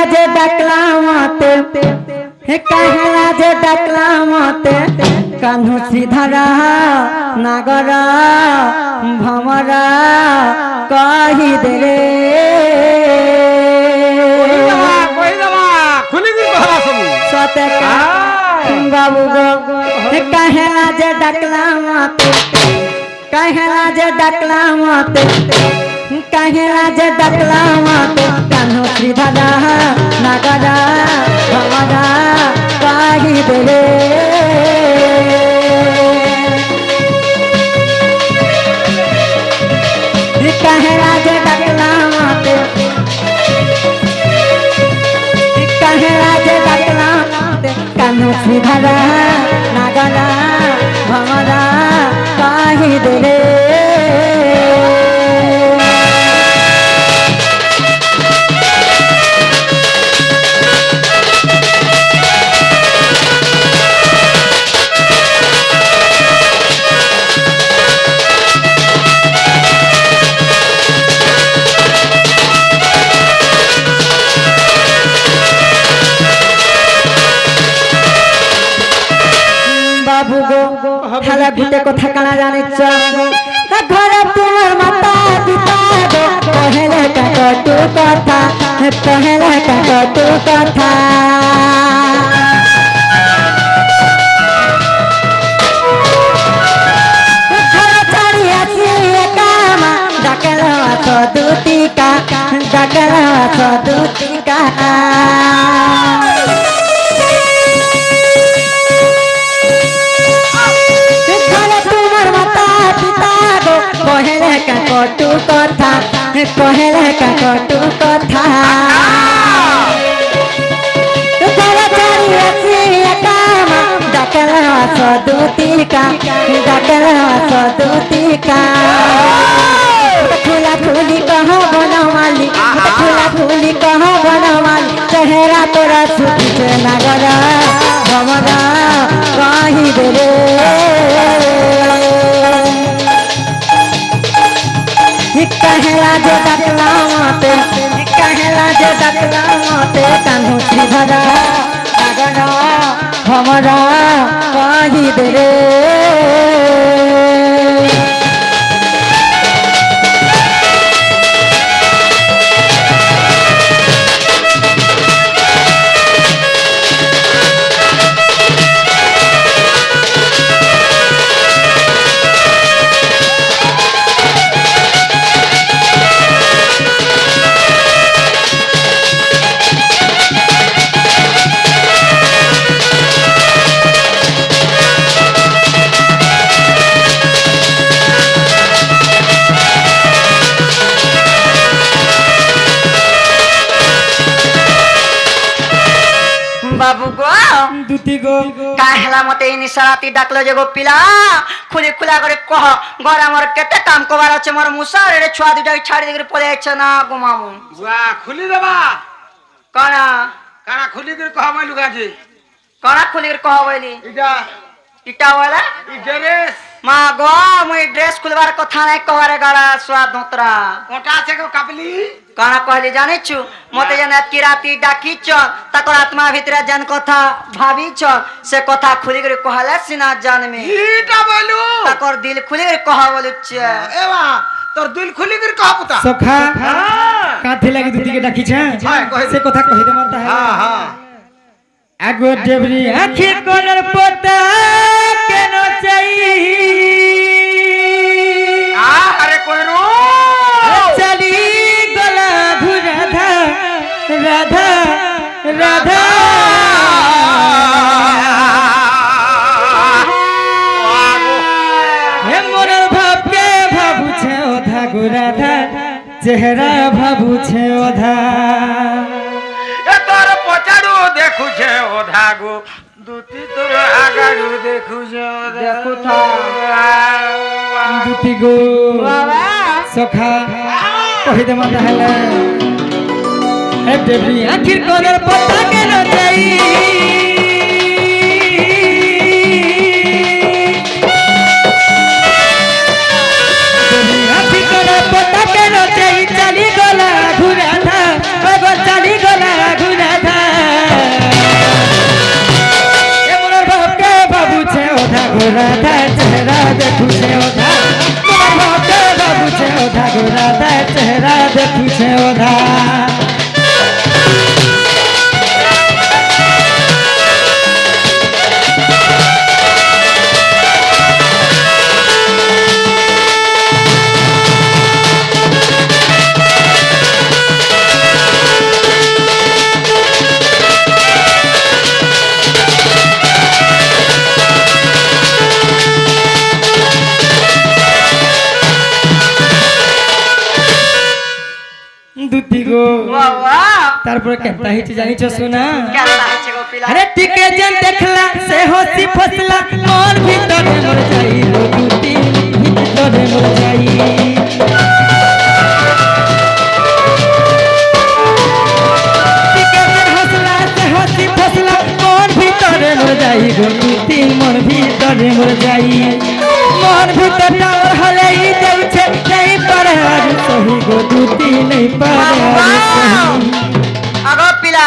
যে ডাকলাম মতে কাহেলা যে ডাকলাম মতে কানু শ্রীধরা নাগরা ভমরা কহি দে রে সতে বাবু গো কাহেলা যে ডাকলাম মতে কাহেলা যে ডাকলাম মতে কাহেলা যে ডাকলাম মতে কানু শ্রীধরা নাগরা ভমরা কহি দে রে কাহেলা যে ডাকলাম মতে কাহেলা যে ডাকলাম মতে কানু শ্রীধরা নাগরা ভমরা কহি দে রে বাবু গো খেলা ঘুটে কথা কানা জানিছ ঘরে তোমার মাতা পিতা গো কহেলে কাকটু কথা কহেলে কাকটু কথা ঘরে ছাড়ি আসি কামা ডাকেল আছ দুতিকা ডাকেল আছ দুতিকা কহেলে কাকটু কথা কহেলে কাকটু কথা ঘরে ছাড়ি আসি কামা ডাকেল আছ দুতিকা ডাকেল আছ দুতিকা খুলা খুলি কহ বনমালি খুলা খুলি কহ বনমালি চেহারা তোরা সুখিছে নাগরা ভমরা কহি দে রে কাহেলা যে ডাকলাম মতে কাহেলা যে ডাকলাম মতে কানু শ্রীধরা নাগরা ভমরা কহি দে রে বাবু গো দুতি গো কাহেলা মতে নিশারাতি ডাকলো যে গো পিলা খুলি খুলা করে কহ ঘর আমার কেতে কাম কবার আছে মোর মুসার রে ছুয়া দুটা ছাড়ি দিকে পড়ে আছে না গো মামু বুয়া খুলি দেবা কানা কানা খুলি করে কহ মই লুগাজি কানা খুলি করে কহ বলি ইটা ইটা वाला ই ড্রেস মা গো মই ড্রেস খুলবার কথা নাই কবারে গাড়া সোয়া ধোতরা কোটা আছে গো কাপলি কানা কইলি জানিছু মতে জান কি রাতি ডাকিছ তাকর আত্মা ভিতরে জান কথা ভাবিছ সে কথা খুলি করে কহলে সিনা জানমে ইটা বলু তাকর দিল খুলি করে কহ বলুছ এবা তোর দিল খুলি করে কহ পুতা সখা কাথে লাগি দুদিকে ডাকিছে সে কথা কই দে মাতা হ্যাঁ হ্যাঁ আগো দেবরি আখি কোনর পতা কেন চাই আরে কই রো চলি গলা রাধা রাধা রাধা হে মোর ভাবকে ভাবুছে ওধা গো রাধা চেহারা ভাবুছে ওধা এ তোর পচাড়ু দেখুছে ওধা গো দুতি তোর আগাড়ু দেখুছে দেখুথা দুতি গো সখা কহি দে মাতা হেলে হে দেবী আখির কোনর পতা কেন চাই দেবী আখির কোনর পতা কেন চাই চালি গলা ঘুরে আধা চালি গলা ঘুরে তারপরে কেনতা হইছে জানিছ শোনা কেনতা হচ্ছে গো পিলা আরে টিকে যেন দেখলা সে হসি ফসলা মন ভিতরে মর যাই গো দুটি ভিতরে মর যাই টিকে যেন হসলা সে হসি ফসলা মন ভিতরে মর যাই গো দুটি মন ভিতরে মর যাই মন ভিতর টাওয়ার হলেই যাইছে নেই পারে আর সহি গো দুটি নেই পারে আর সহি আগো পিলা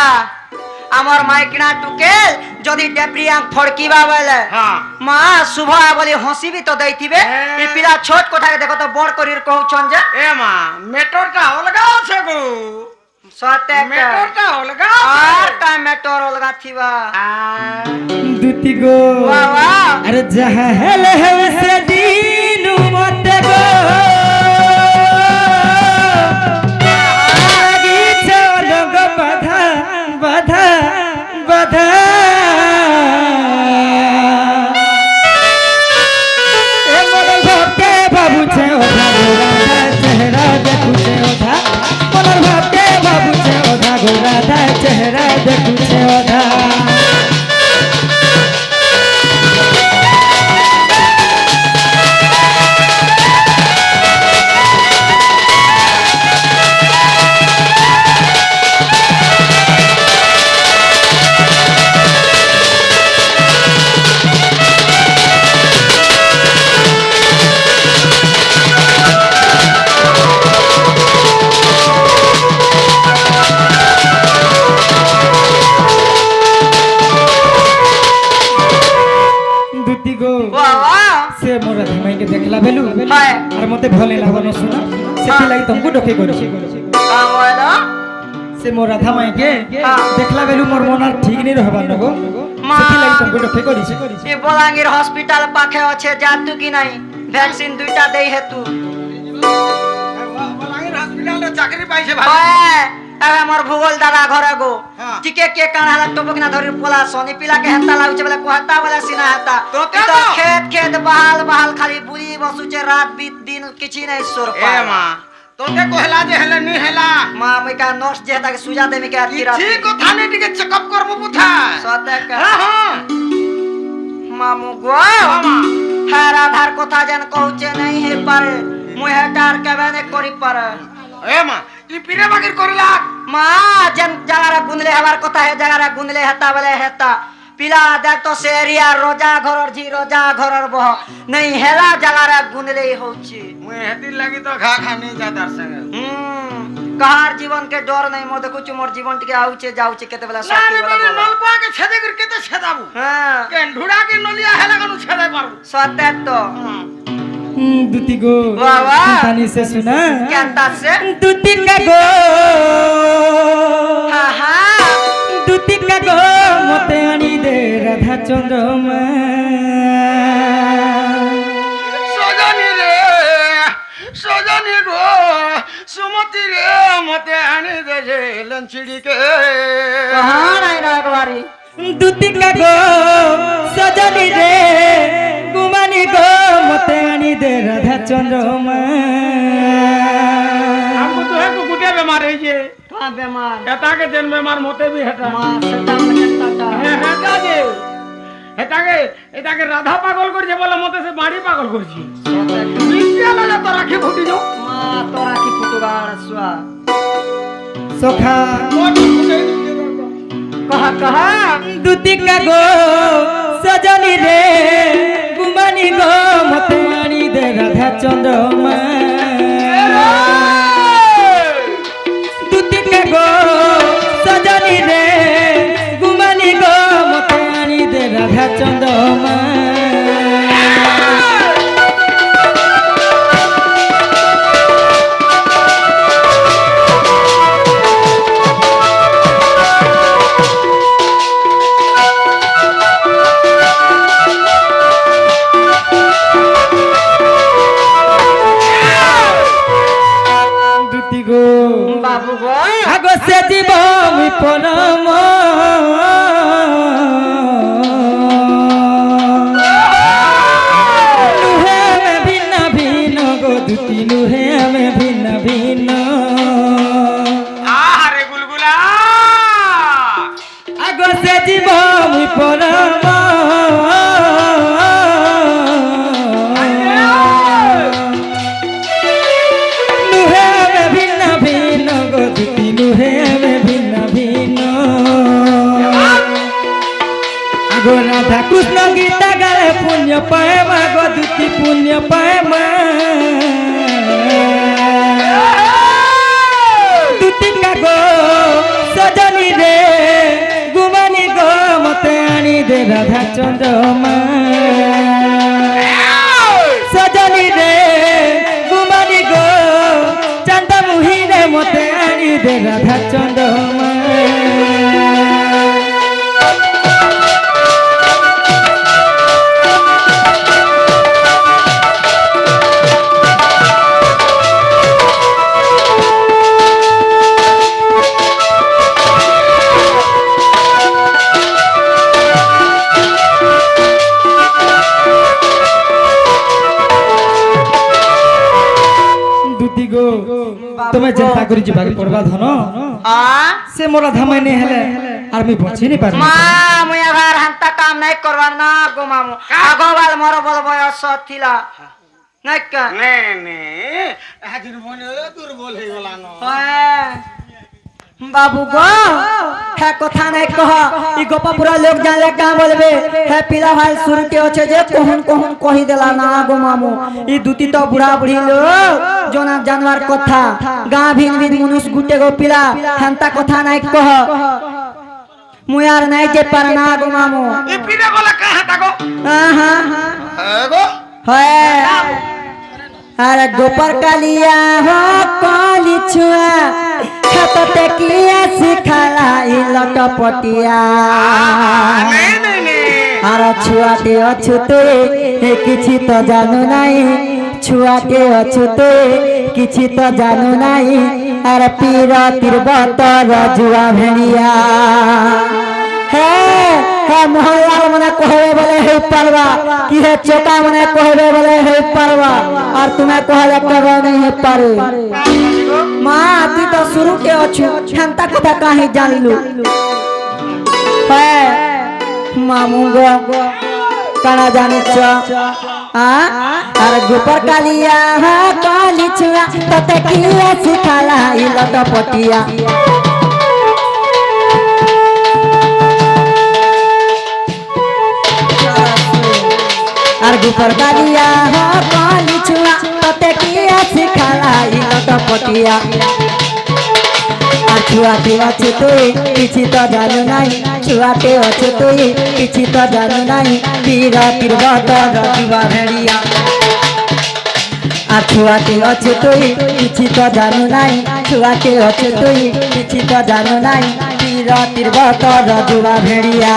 আমার মাইকনা টুকেল যদি ডেপ্রিয়াং ফড়কিবা বলে হ্যাঁ মা শুভ বলি হসিবি তো দেইতিবে হ্যাঁ। এই পিলা ছোট কোঠাকে দেখো তো বড় করির কহুছন যে এ মা মেটরটা অলগা আছে গো সতে মেটরটা অলগা আর টমেটোর অলগা থিবা দুটি গো বাবা अरे जहल है से दीन मत गो आगे चलो गो बधा बधा बधा ए मोदन भक्ते बाबू छे ओधा गोराधा चेहरा देखू छे ओधा मोदन भक्ते बाबू छे ओधा गोराधा चेहरा देखू छे ओधा দুটি গো বাবা সে মোর ধামাইকে দেখলা বেলু হয় আর মতে ভলে লাগন শুনা সেটি লাগি তমকু ডকে করিছি কাম হলো সে মোর ধামাইকে হ্যাঁ। দেখলা বেলু মোর মন আর ঠিক নেই রহবার নগো মা। সেটি লাগি তমকু ডকে করিছি এই বলাঙ্গীর হসপিটাল পাখে আছে যাতু কি নাই ভ্যাকসিন দুইটা দেই হেতু বলাঙ্গীর হসপিটালে চাকরি পাইছে ভাই হয় এবে আমার ভূগোল দাদা ঘরে গো হ্যাঁ। টিকে কে কান হালা টপক না ধরি পোলা সনি পিলাকে হেতা লাগুছে বলে কোহতা বলে সিনা হেতা তোতে তো তো। খেত খেত বহাল বহাল খালি বুড়ি বসুছে রাত বিত দিন কিছু নাই সোর এ মা তোতে কহলা যে হেলে নি হেলা মা মিকা নর্স যে তাকে সুজা দেমি কে আতি রাত কিছু কথা নেই টিকে চেকআপ করব বুথা সতে কা হ্যাঁ হ্যাঁ মামু গো মামা হ্যাঁ রাধার কথা যেন কহুছে নাই হে পারে মুই হেটার কেবে নে করি পারে এ মা ই পিরে বাগির করিলা মা যেন জাগারা গুনলে হবার কথা হে জাগারা গুনলে হেতা বলে হেতা পিলা দেখ তো সে এরিয়া রোজা ঘরর জি রোজা ঘরর বহ নাই হেলা জাগারা গুনলেই হচ্ছে মুই হেতির লাগি তো ঘা খানি যাদার সঙ্গে কাহার জীবন के डर नहीं मो देखु मोर जीवन टिके आउचे जाउचे केते बेला না साथी রে वाला বাবা बोला নলকুয়া কে ছেদে করে কেতে ছেদাবু हां কেন ঢুড়া কে নলিয়া হেলা কোন ছেদে পারবো सत्य तो দুটি গো বাবা। তানি সে শুনা केता से দুটি কা গো हां हां দুটি কা গো মতে আনি দে রাধা চন্দ্রমা সজনী গো সুমতি রে মতে আনি দে যে লঞ্চিড়িকে कहां आई ना एक बारी দুটি কা গো সজনী রে গুমানি গো মতে আনি দে রাধা চন্দ্রমা हमको तो है को गुटे बीमार है ये कहां बीमार हेता के दिन बीमार मोते भी हेता मां सेटा केता हेता जे हेता के राधा पागल करছে বলে মতে সে বাড়ি পাগল করছি বিদ্যা লাগা তো রাখি ফুটি যাও मां तोरा की फुटगाड़ सुआ সখা कहा कहा দুটি কা গো সজনী রে গুমানি গো মতে আনি দে রাধা চন্দ্রমা দুটি কা গো সজনী রে গুমানি গো মতে আনি দে রাধা চন্দ্রমা সে জীব মুই পরম নুহে আমি ভিন্ন ভিন্ন গো দুটি নুহে আমি ভিন্ন ভিন্ন আগো রাধা কৃষ্ণ গীতা গালে পুণ্য পায় মা গো দুটি পুণ্য পায় মা দুটি কাগো সজনী রে গুমানি গো মতে আনি দে রাধা চন্দ্রমা সজনী রে গুমানি গো চন্দ্রমুহি রে মতে আনি দে রাধা চন্দ্রমা তুমি চিন্তা করি যাবে পড়বা ধন সে মোরা ধামাই নেই হেলে আর আমি বঞ্চি নি পারি মা মুই আবার হান্তা কাম নাই করবার না গো মামু আগবাল মোর বল বয়স থিলা নাই কা নে নে হাজির মনে দুর্বল হয়ে গলা ন বাবু গো হ্যাঁ কথা নাই কহ ই গোপাপুরা লোক জানলে কা বলবে হ্যাঁ পিলা ভাই শুরুতে আছে যে কহন কহন কহি দেলা না গো মামু ই দুটি তো বুড়া বুড়ি লোক জনা জানবার কথা গা ভিন ভিন মনুষ গুটে গো পিলা হান্তা কথা নাই কহ মুই আর নাই যে পার না গো মামু ই পিলা গলা কা হাতা গো হ্যাঁ গো হয় আরে গোপাল কালিয়া हो काली छुआ खतते किया सिखाला इ लटपटिया আরে ছুয়াতে অছু তুই কিছু তো জানো নাই ছুয়াতে অছু তুই কিছু তো জানো নাই আরে পীরতির বতর জুয়া ভেড়িয়া হে হে মোহনলাল মনে কহবে বলে হে পারবা কি হে চোকা মনে কহবে বলে হে পারবা আর তুমি কহলে কবে नहीं हे पारे মা তুই তো শুরু কে অছু শান্তা কথা কাহে জানলু হে মামু গো কানা জানিছ আর গোপর কালিয়া কালি ছুয়া ততে কিয়া শিখালা ই লটপটিয়া আর গোপর কালিয়া কালি ছুয়া ততে কিয়া শিখালা ই লটপটিয়া আর ছুয়াতে আছে তুই কিছু তো জানো নাই ছুয়াতে আছে তুই কিছু তো জানো নাই পীরতির বতর জুয়া ভেড়িয়া আর ছুয়াতে আছে তুই কিছু তো জানো নাই ছুয়াতে আছে তুই কিছু তো জানো নাই পীরতির বতর জুয়া ভেড়িয়া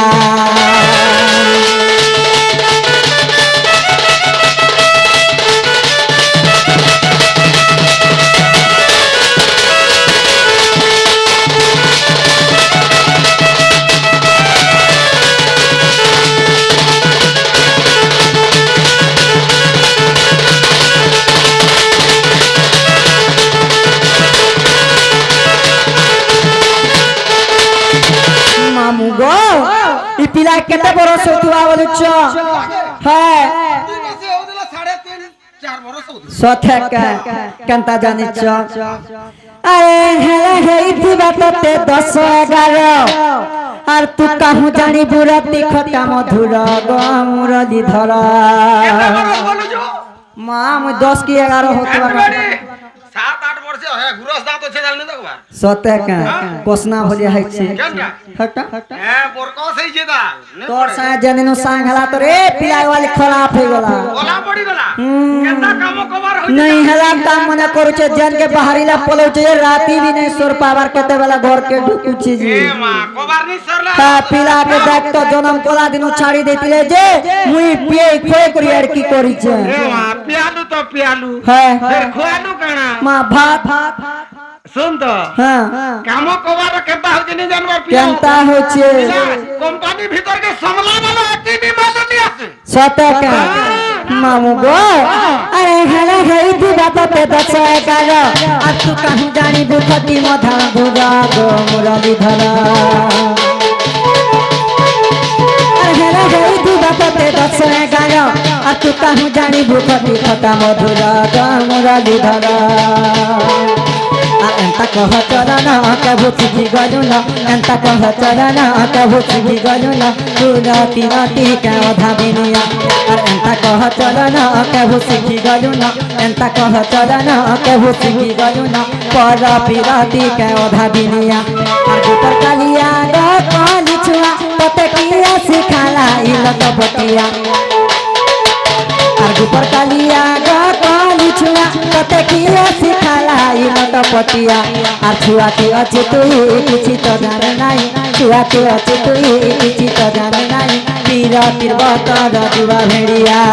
মামু গো ই পিলা কেতে বরস হতুয়া বলছ হ্যাঁ সথে কেনতা জানিছ আরে হেলে হেইতিবা ততে 10 11 আর তু কাহু জানি বুরাতি খটা মধুর গো মুরলি ধর মা মু 10 কি 11 হতুয়া 7-8 वर्ष है गुरस दांत আছে জানলে দেখবা সতে কা কোসনা ভলিয়া হইছে হটা হ্যাঁ বরকস হই যেদা তোর সা জেনেনো সাংঘলা তোরে পিলাই वाली খরাপ হই গলা ওলা পড়ি গলা কেতা কাম কবার হই नहीं हला काम मना करूचे जन के बाहरीला पलौचे राती भी नहीं सोर पावर केते वाला घर के ढुकुची जी ए मां कबार नहीं सरला ता पिला के देख तो जन्म कोला दिनु छाड़ी देतिले जे मुई पिए खोए करी यार की करिचे ए मां पियालू तो पियालू है फिर खोयालू काना मां भात सुन तो हां काम कबार केता हो जनी जानवर पिया केनता होचे कंपनी भीतर के समला वाला टीवी मालनी আছে सते का मामू गो अरे हला हई दी बात पे 10 11 आ तू कहीं जानी बुखती मधा बुरा गो मुरली धरा तू कहूँ जानिबु खटी खटा मधुर मुरलीधर एंता कह चलन कभू शिखी गलु न एंता कह चलन कभू शिखी गलु न तू राती राती के अधा बिनिया एंता कह चलन कभू शिखी गलु न एंता कह चलन कभू शिखी गलु न पर पिराती के अधा बिनिया ऊपर कालिया ग काली छुआ तते किया सिखाला इलत बटिया ऊपर कालिया ग काली छुआ तते किया सिखाला इलत पटिया छुआ के अच्छे तू किछि तो जाने नाई छुआ के अच्छे तू किछि तो जाने नाई तीर तीर बतर दिवा भेड़िया